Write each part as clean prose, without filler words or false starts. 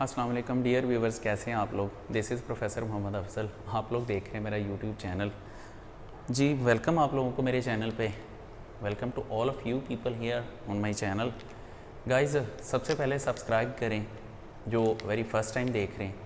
अस्सलाम वालेकुम dear viewers, कैसे हैं आप लोग। This is professor Mohammad Afzal. आप लोग देख रहे हैं मेरा यूट्यूब चैनल। जी वेलकम आप लोगों को मेरे चैनल पे। Welcome to all of you people here on my channel. Guys सबसे पहले सब्सक्राइब करें जो वेरी फर्स्ट टाइम देख रहे हैं,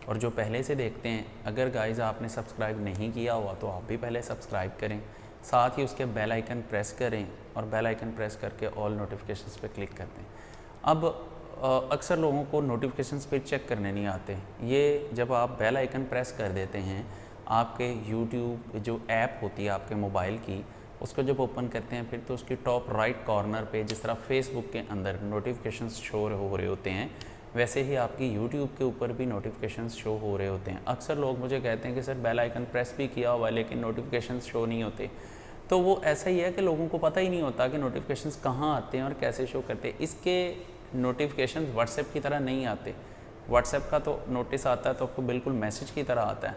और जो पहले से देखते हैं अगर गाइस आपने सब्सक्राइब नहीं किया हुआ तो आप भी पहले सब्सक्राइब करें, साथ ही उसके बेल आइकन प्रेस करें और बेल आइकन प्रेस करके ऑल नोटिफिकेशंस पे क्लिक कर दें। अब अक्सर लोगों को नोटिफिकेशंस पे चेक करने नहीं आते। ये जब आप बेल आइकन प्रेस कर देते हैं, आपके यूट्यूब जो ऐप होती है आपके मोबाइल की, उसको जब ओपन करते हैं फिर तो उसकी टॉप राइट कॉर्नर पे जिस तरह फेसबुक के अंदर नोटिफिकेशंस शो हो रहे होते हैं, वैसे ही आपकी यूट्यूब के ऊपर भी नोटिफिकेशंस शो हो रहे होते हैं। अक्सर लोग मुझे कहते हैं कि सर बेल आइकन प्रेस भी किया हुआ लेकिन नोटिफिकेशंस शो नहीं होते। तो वो ऐसा ही है कि लोगों को पता ही नहीं होता कि नोटिफिकेशंस कहाँ आते हैं और कैसे शो करते हैं। इसके नोटिफिकेशन व्हाट्सएप की तरह नहीं आते। व्हाट्सएप का तो नोटिस आता है तो आपको बिल्कुल मैसेज की तरह आता है,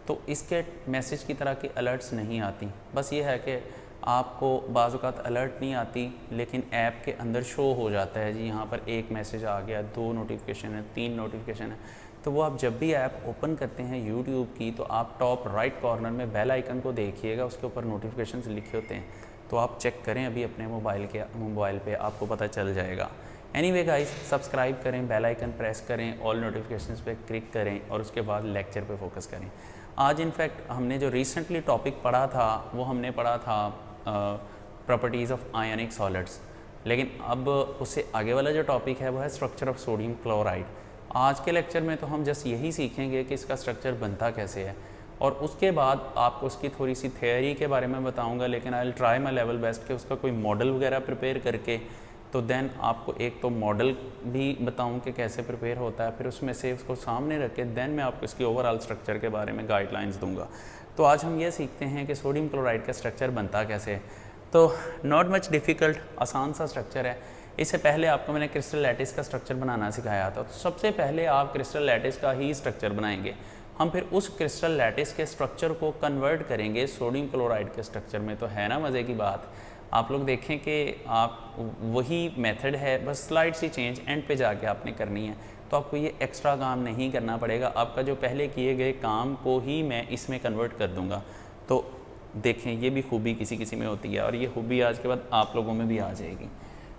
तो इसके मैसेज की तरह की अलर्ट्स नहीं आती। बस ये है कि आपको बाज़ औक़ात अलर्ट नहीं आती लेकिन ऐप के अंदर शो हो जाता है, जी यहाँ पर एक मैसेज आ गया, 2 नोटिफिकेशन है, 3 नोटिफिकेशन है। तो वो आप जब भी ऐप ओपन करते हैं यूट्यूब की तो आप टॉप राइट कॉर्नर में बेल आइकन को देखिएगा, उसके ऊपर नोटिफिकेशन लिखे होते हैं, तो आप चेक करें अभी अपने मोबाइल पे आपको पता चल जाएगा। एनीवे गाइस, सब्सक्राइब करें, बेल आइकन प्रेस करें, ऑल नोटिफिकेशंस पे क्लिक करें और उसके बाद लेक्चर पे फोकस करें। आज इनफैक्ट हमने जो रिसेंटली टॉपिक पढ़ा था वो हमने पढ़ा था प्रॉपर्टीज़ ऑफ आयनिक सॉलिड्स, लेकिन अब उससे आगे वाला जो टॉपिक है वो है स्ट्रक्चर ऑफ सोडियम क्लोराइड। आज के लेक्चर में तो हम जस्ट यही सीखेंगे कि इसका स्ट्रक्चर बनता कैसे है, और उसके बाद आपको उसकी थोड़ी सी थियोरी के बारे में बताऊँगा, लेकिन I will try my level best कि उसका कोई मॉडल वगैरह प्रिपेयर करके, तो देन आपको एक तो मॉडल भी बताऊं कि कैसे प्रिपेयर होता है, फिर उसमें से उसको सामने रख के देन मैं आपको इसकी ओवरऑल स्ट्रक्चर के बारे में गाइडलाइंस दूंगा। तो आज हम ये सीखते हैं कि सोडियम क्लोराइड का स्ट्रक्चर बनता कैसे है। तो नॉट मच डिफ़िकल्ट, आसान सा स्ट्रक्चर है। इससे पहले आपको मैंने क्रिस्टल लैटिस का स्ट्रक्चर बनाना सिखाया था, तो सबसे पहले आप क्रिस्टल लैटिस का ही स्ट्रक्चर बनाएंगे। हम फिर उस क्रिस्टल लैटिस के स्ट्रक्चर को कन्वर्ट करेंगे सोडियम क्लोराइड के स्ट्रक्चर में। तो है ना मज़े की बात। आप लोग देखें कि आप वही मेथड है, बस स्लाइड सी चेंज एंड पे जाके आपने करनी है, तो आपको ये एक्स्ट्रा काम नहीं करना पड़ेगा। आपका जो पहले किए गए काम को ही मैं इसमें कन्वर्ट कर दूंगा। तो देखें, ये भी खूबी किसी किसी में होती है और ये खूबी आज के बाद आप लोगों में भी आ जाएगी।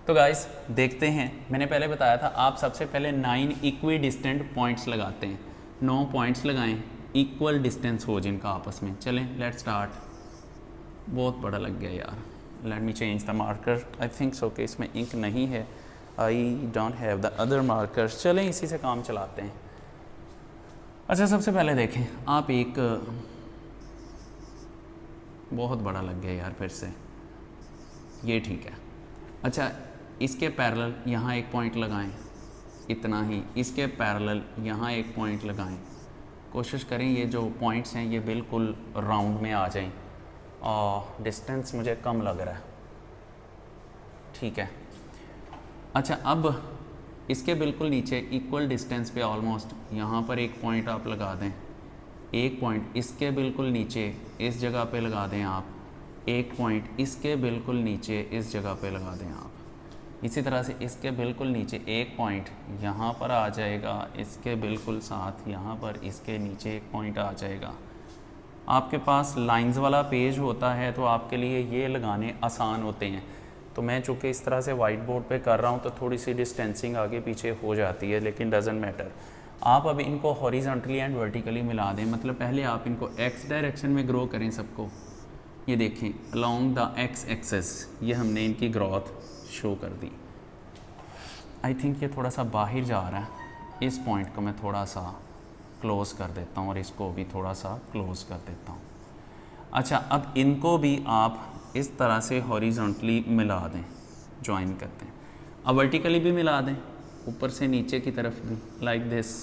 तो गाइस देखते हैं, मैंने पहले बताया था आप सबसे पहले 9 इक्वी डिस्टेंट पॉइंट्स लगाते हैं। 9 पॉइंट्स लगाएं, इक्वल डिस्टेंस हो जिनका आपस में। चलें लेट स्टार्ट। बहुत बड़ा लग गया यार, let me change the marker. I think so कि इसमें इंक नहीं है, I don't have the other marker. चलें इसी से काम चलाते हैं। अच्छा सबसे पहले देखें, आप एक बहुत बड़ा लग गया यार, फिर से ये ठीक है। अच्छा इसके पैरेलल यहाँ एक पॉइंट लगाएं, इतना ही। इसके पैरेलल यहाँ एक पॉइंट लगाएं। कोशिश करें ये जो पॉइंट्स हैं ये बिल्कुल राउंड में आ जाएं, और डिस्टेंस मुझे कम लग रहा है, ठीक है। अच्छा अब इसके बिल्कुल नीचे इक्वल डिस्टेंस पे ऑलमोस्ट यहाँ पर एक पॉइंट आप लगा दें। एक पॉइंट इसके बिल्कुल नीचे इस जगह पे लगा दें आप। एक पॉइंट इसके बिल्कुल नीचे इस जगह पे लगा दें आप। इसी तरह से इसके बिल्कुल नीचे एक पॉइंट यहाँ पर आ जाएगा, इसके बिल्कुल साथ यहाँ पर इसके नीचे एक पॉइंट आ जाएगा। आपके पास लाइंस वाला पेज होता है तो आपके लिए ये लगाने आसान होते हैं। तो मैं चूँकि इस तरह से वाइट बोर्ड पे कर रहा हूँ तो थोड़ी सी डिस्टेंसिंग आगे पीछे हो जाती है, लेकिन डजंट मैटर। आप अब इनको हॉरिजॉन्टली एंड वर्टिकली मिला दें, मतलब पहले आप इनको एक्स डायरेक्शन में ग्रो करें सबको। ये देखें अलोंग द एक्स एक्सेस ये हमने इनकी ग्रोथ शो कर दी। आई थिंक ये थोड़ा सा बाहर जा रहा है, इस पॉइंट को मैं थोड़ा सा क्लोज़ कर देता हूँ और इसको भी थोड़ा सा क्लोज़ कर देता हूँ। अच्छा अब इनको भी आप इस तरह से हॉरिजॉन्टली मिला दें, ज्वाइन करते हैं। अब वर्टिकली भी मिला दें, ऊपर से नीचे की तरफ भी, लाइक दिस।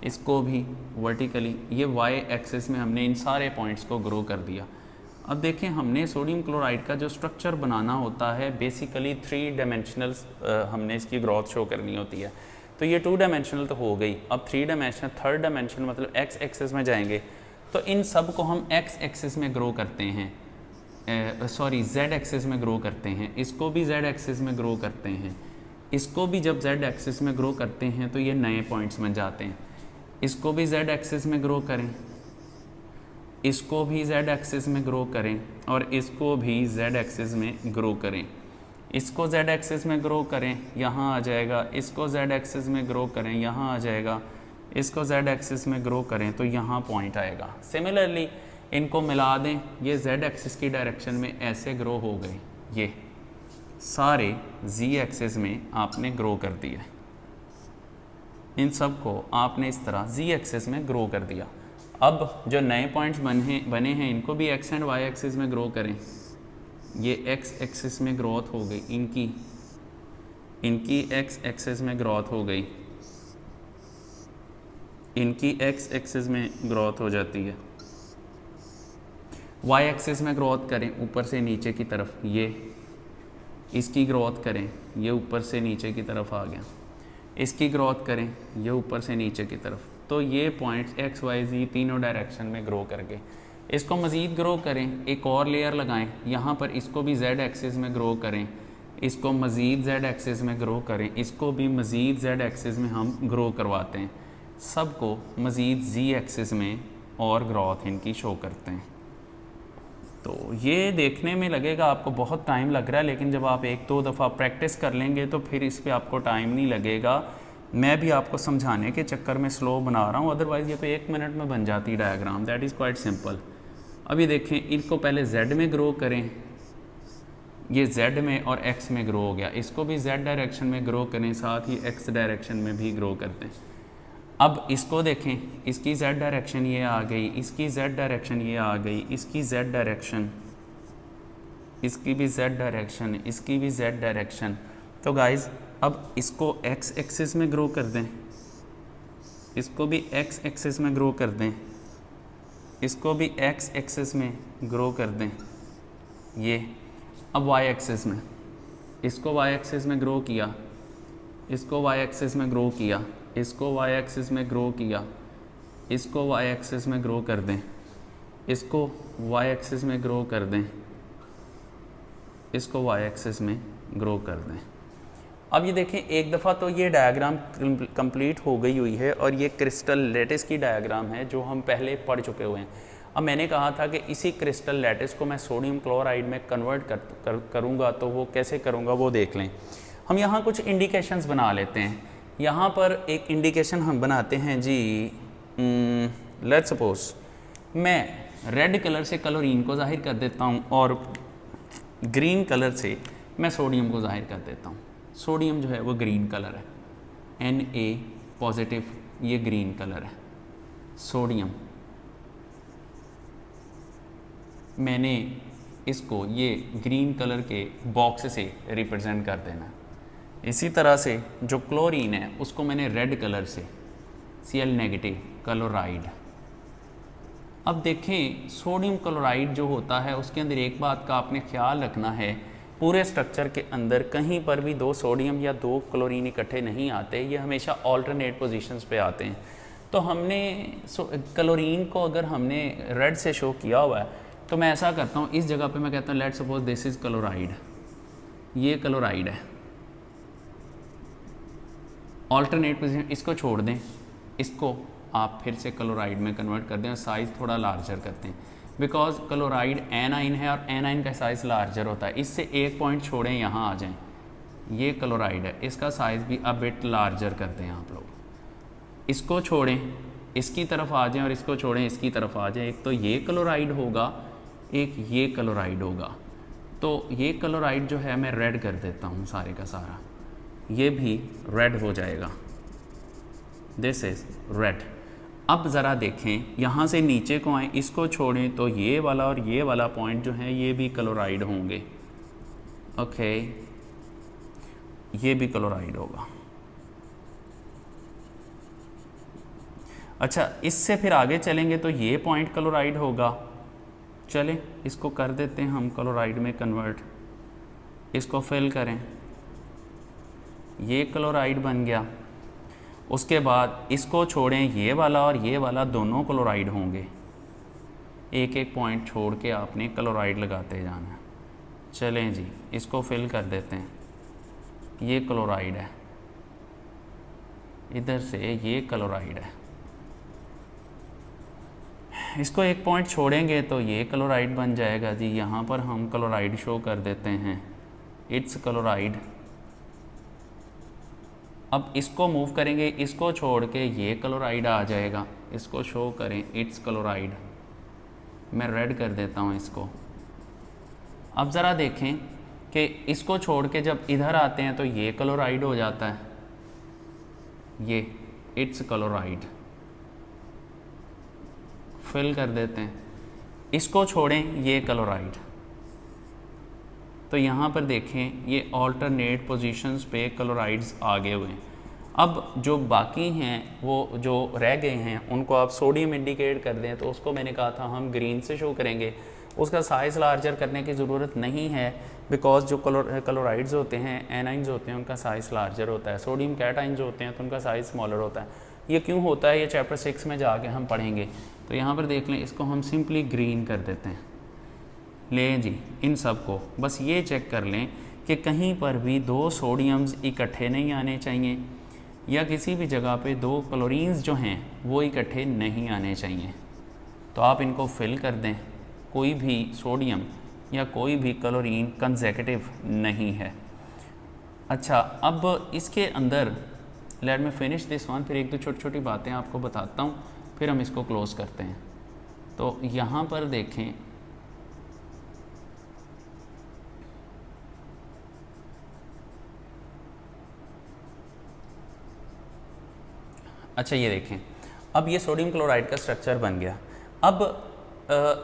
इसको भी वर्टिकली, ये वाई एक्सिस में हमने इन सारे पॉइंट्स को ग्रो कर दिया। अब देखें हमने सोडियम क्लोराइड का जो स्ट्रक्चर बनाना होता है बेसिकली 3 डायमेंशनल हमने इसकी ग्रोथ शो करनी होती है। तो ये 2 डायमेंशनल तो हो गई, अब 3 डायमेंशनल, 3rd डायमेंशन मतलब एक्स एक्सिस में जाएंगे तो इन सब को हम एक्स एक्सिस में ग्रो करते हैं, जेड एक्सिस में ग्रो करते हैं। इसको भी जेड एक्सिस में ग्रो करते हैं। इसको भी जब z एक्सिस में ग्रो करते हैं तो ये नए पॉइंट्स बन जाते हैं। इसको भी z एक्सिस में ग्रो करें, इसको भी z एक्सिस में ग्रो करें और इसको भी z एक्सिस में ग्रो करें। इसको z एक्सिस में ग्रो करें, यहाँ आ जाएगा। इसको z एक्सिस में ग्रो करें, यहाँ आ जाएगा। इसको z एक्सिस में ग्रो करें तो यहाँ पॉइंट आएगा। सिमिलरली इनको मिला दें, ये z एक्सिस की डायरेक्शन में ऐसे ग्रो हो गए। ये सारे z एक्सिस में आपने ग्रो कर दिया, इन सब को आपने इस तरह z एक्सिस में ग्रो कर दिया। अब जो नए पॉइंट्स बने हैं इनको भी x एंड y एक्सिस में ग्रो करें। ये x एक्सिस में ग्रोथ हो गई, इनकी x एक्सिस में ग्रोथ हो गई, इनकी x एक्सिस में ग्रोथ हो जाती है। y एक्सिस में ग्रोथ करें ऊपर से नीचे की तरफ, ये इसकी ग्रोथ करें, ये ऊपर से नीचे की तरफ आ गया। इसकी ग्रोथ करें, ये ऊपर से नीचे की तरफ। तो ये पॉइंट्स x y z तीनों डायरेक्शन में ग्रो करके इसको मज़ीद ग्रो करें। एक और लेयर लगाएं यहाँ पर, इसको भी z एक्सिस में ग्रो करें, इसको मज़ीद z एक्सिस में ग्रो करें, इसको भी मज़ीद z एक्सिस में हम ग्रो करवाते हैं। सबको मज़ीद z एक्सिस में और ग्रोथ इनकी शो करते हैं। तो ये देखने में लगेगा आपको बहुत टाइम लग रहा है, लेकिन जब आप एक दो दफ़ा प्रैक्टिस कर लेंगे तो फिर इस पर आपको टाइम नहीं लगेगा। मैं भी आपको समझाने के चक्कर में स्लो बना रहा हूँ, अदरवाइज़ ये तो 1 मिनट में बन जाती diagram. That is quite simple. अभी देखें, इनको पहले z में ग्रो करें, ये z में और x में ग्रो हो गया। इसको भी z डायरेक्शन में ग्रो करें, साथ ही x डायरेक्शन में भी ग्रो करते हैं। अब इसको देखें, इसकी z डायरेक्शन ये आ गई, इसकी z डायरेक्शन ये आ गई, इसकी z डायरेक्शन, इसकी भी z डायरेक्शन, इसकी भी z डायरेक्शन। तो गाइज़ अब इसको x एक्सिस में ग्रो कर दें, इसको भी x एक्सिस में ग्रो कर दें, इसको भी x एक्सिस में ग्रो कर दें। ये अब y एक्सिस में, इसको y एक्सिस में ग्रो किया, इसको y एक्सिस में ग्रो किया, इसको y एक्सिस में ग्रो किया, इसको y एक्सिस में ग्रो कर दें, इसको y एक्सिस में ग्रो कर दें, इसको y एक्सिस में ग्रो कर दें। अब ये देखें, एक दफ़ा तो ये डायग्राम कंप्लीट हो गई हुई है और ये क्रिस्टल लैटिस की डायग्राम है जो हम पहले पढ़ चुके हुए हैं। अब मैंने कहा था कि इसी क्रिस्टल लैटिस को मैं सोडियम क्लोराइड में कन्वर्ट करूँगा, तो वो कैसे करूँगा वो देख लें। हम यहाँ कुछ इंडिकेशंस बना लेते हैं। यहाँ पर एक इंडिकेशन हम बनाते हैं जी, लेट्स सपोज मैं रेड कलर से क्लोरीन को ज़ाहिर कर देता हूँ और ग्रीन कलर से मैं सोडियम को ज़ाहिर कर देता हूँ। सोडियम जो है वो ग्रीन कलर है, Na पॉजिटिव, ये ग्रीन कलर है। सोडियम मैंने इसको ये ग्रीन कलर के बॉक्स से रिप्रेजेंट कर देना। इसी तरह से जो क्लोरीन है उसको मैंने रेड कलर से, Cl नेगेटिव क्लोराइड। अब देखें, सोडियम क्लोराइड जो होता है उसके अंदर एक बात का आपने ख्याल रखना है, पूरे स्ट्रक्चर के अंदर कहीं पर भी 2 सोडियम या 2 क्लोरीन इकट्ठे नहीं आते, ये हमेशा ऑल्टरनेट पोजीशंस पे आते हैं। तो हमने क्लोरीन को अगर हमने रेड से शो किया हुआ है तो मैं ऐसा करता हूँ, इस जगह पे मैं कहता हूँ let's suppose this is chloride, ये क्लोराइड है। ऑल्टरनेट पोजीशन, इसको छोड़ दें, इसको आप फिर से क्लोराइड में कन्वर्ट कर दें और साइज़ थोड़ा लार्जर करते हैं, बिकॉज क्लोराइड एनाइन है और एनाइन का साइज़ लार्जर होता है। इससे एक पॉइंट छोड़ें, यहाँ आ जाएं, ये क्लोराइड है, इसका साइज़ भी अब बिट लार्जर करते हैं आप लोग। इसको छोड़ें, इसकी तरफ आ जाएं और इसको छोड़ें, इसकी तरफ आ जाएं। एक तो ये क्लोराइड होगा, एक ये क्लोराइड होगा। तो ये क्लोराइड जो है मैं रेड कर देता हूँ सारे का सारा, ये भी रेड हो जाएगा, दिस इज़ रेड। अब ज़रा देखें, यहाँ से नीचे को आएँ, इसको छोड़ें तो ये वाला और ये वाला पॉइंट जो है ये भी क्लोराइड होंगे। ओके, ये भी क्लोराइड होगा। अच्छा, इससे फिर आगे चलेंगे तो ये पॉइंट क्लोराइड होगा। चलें, इसको कर देते हैं हम क्लोराइड में कन्वर्ट, इसको फिल करें, ये क्लोराइड बन गया। उसके बाद इसको छोड़ें, ये वाला और ये वाला दोनों क्लोराइड होंगे। एक एक पॉइंट छोड़ के आपने क्लोराइड लगाते जाना है। चलें जी, इसको फिल कर देते हैं, ये क्लोराइड है, इधर से ये क्लोराइड है। इसको एक पॉइंट छोड़ेंगे तो ये क्लोराइड बन जाएगा जी। यहाँ पर हम क्लोराइड शो कर देते हैं, इट्स क्लोराइड। अब इसको मूव करेंगे, इसको छोड़ के ये क्लोराइड आ जाएगा। इसको शो करें, इट्स क्लोराइड। मैं रेड कर देता हूँ इसको। अब ज़रा देखें कि इसको छोड़ के जब इधर आते हैं तो ये क्लोराइड हो जाता है, ये इट्स क्लोराइड। फिल कर देते हैं, इसको छोड़ें, ये क्लोराइड। तो यहाँ पर देखें ये ऑल्टरनेट पोजीशंस पे क्लोराइड्स आगे हुए हैं। अब जो बाकी हैं, वो जो रह गए हैं, उनको आप सोडियम इंडिकेट कर दें तो उसको मैंने कहा था हम ग्रीन से शो करेंगे। उसका साइज़ लार्जर करने की ज़रूरत नहीं है, बिकॉज जो क्लोराइड्स होते हैं, एनाइंस होते हैं, उनका साइज़ लार्जर होता है। सोडियम कैटाइंस होते हैं तो उनका साइज़ स्मॉलर होता है। ये क्यों होता है, ये चैप्टर 6 में जाके हम पढ़ेंगे। तो यहाँ पर देख लें, इसको हम सिंपली ग्रीन कर देते हैं। लें जी, इन सब को बस ये चेक कर लें कि कहीं पर भी दो सोडियम्स इकट्ठे नहीं आने चाहिए, या किसी भी जगह पे दो क्लोरीन्स जो हैं वो इकट्ठे नहीं आने चाहिए। तो आप इनको फिल कर दें। कोई भी सोडियम या कोई भी क्लोरीन कंसेक्यूटिव नहीं है। अच्छा, अब इसके अंदर let me finish this one, फिर एक दो छोटी छोटी बातें आपको बताता हूँ, फिर हम इसको क्लोज़ करते हैं। तो यहाँ पर देखें, अच्छा ये देखें, अब ये सोडियम क्लोराइड का स्ट्रक्चर बन गया। अब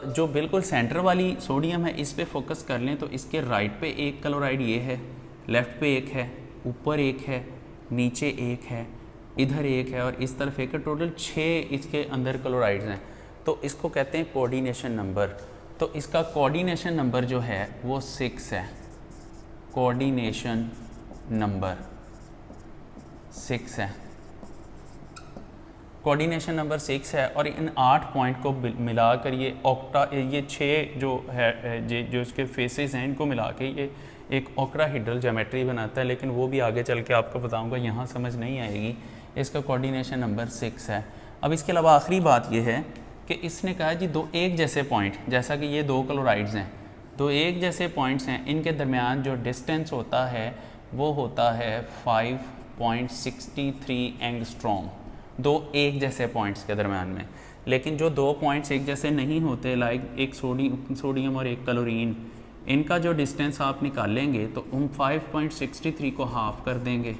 जो बिल्कुल सेंटर वाली सोडियम है, इस पे फोकस कर लें तो इसके राइट पे एक क्लोराइड ये है, लेफ़्ट पे एक है, ऊपर एक है, नीचे एक है, इधर एक है और इस तरफ एक है। टोटल 6 इसके अंदर क्लोराइड्स हैं। तो इसको कहते हैं कोऑर्डिनेशन नंबर। तो इसका कोऑर्डिनेशन नंबर जो है वो 6 है। कोऑर्डिनेशन नंबर 6 है। कोऑर्डिनेशन नंबर 6 है और इन 8 पॉइंट को मिलाकर ये ऑक्टा, ये 6 जो है जो इसके फेसेस हैं, इनको मिला के ये एक ऑक्टाहेड्रल ज्योमेट्री बनाता है। लेकिन वो भी आगे चल के आपको बताऊंगा, यहाँ समझ नहीं आएगी। इसका कोऑर्डिनेशन नंबर 6 है। अब इसके अलावा आखिरी बात ये है कि इसने कहा जी दो एक जैसे पॉइंट, जैसा कि ये दो क्लोराइड्स हैं, दो एक जैसे पॉइंट्स हैं, इनके दरमियान जो डिस्टेंस होता है वो होता है 5.63 एंगस्ट्रॉम। दो एक जैसे पॉइंट्स के दरमियान में। लेकिन जो दो पॉइंट्स एक जैसे नहीं होते, लाइक एक सोडियम और एक क्लोरीन, इनका जो डिस्टेंस आप निकालेंगे तो हम 5.63 को हाफ़ कर देंगे।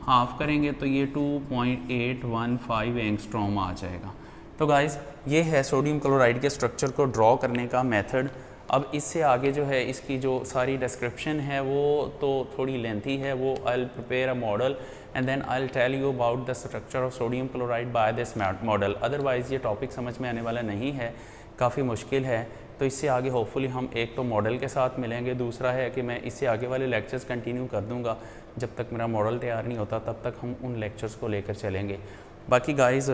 हाफ़ करेंगे तो ये 2.815 एंगस्ट्रॉम आ जाएगा। तो गाइस, ये है सोडियम क्लोराइड के स्ट्रक्चर को ड्रॉ करने का मेथड। अब इससे आगे जो है इसकी जो सारी डिस्क्रिप्शन है वो तो थोड़ी लेंथी है। वो I will prepare a model and then I will tell you about the structure of sodium chloride by this model. Otherwise ये टॉपिक समझ में आने वाला नहीं है, काफ़ी मुश्किल है। तो इससे आगे होपफुली हम एक तो मॉडल के साथ मिलेंगे, दूसरा है कि मैं इससे आगे वाले लेक्चर्स कंटिन्यू कर दूंगा। जब तक मेरा मॉडल तैयार नहीं होता तब तक हम उन लेक्चर्स को लेकर चलेंगे। बाकी गाइस,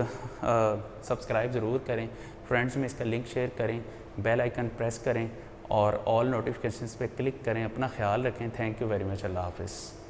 सब्सक्राइब ज़रूर करें, फ्रेंड्स में इसका लिंक शेयर करें, बेल आइकन प्रेस करें और ऑल नोटिफिकेशंस पे क्लिक करें। अपना ख्याल रखें। Thank you very much. अल्लाह हाफ़िज़।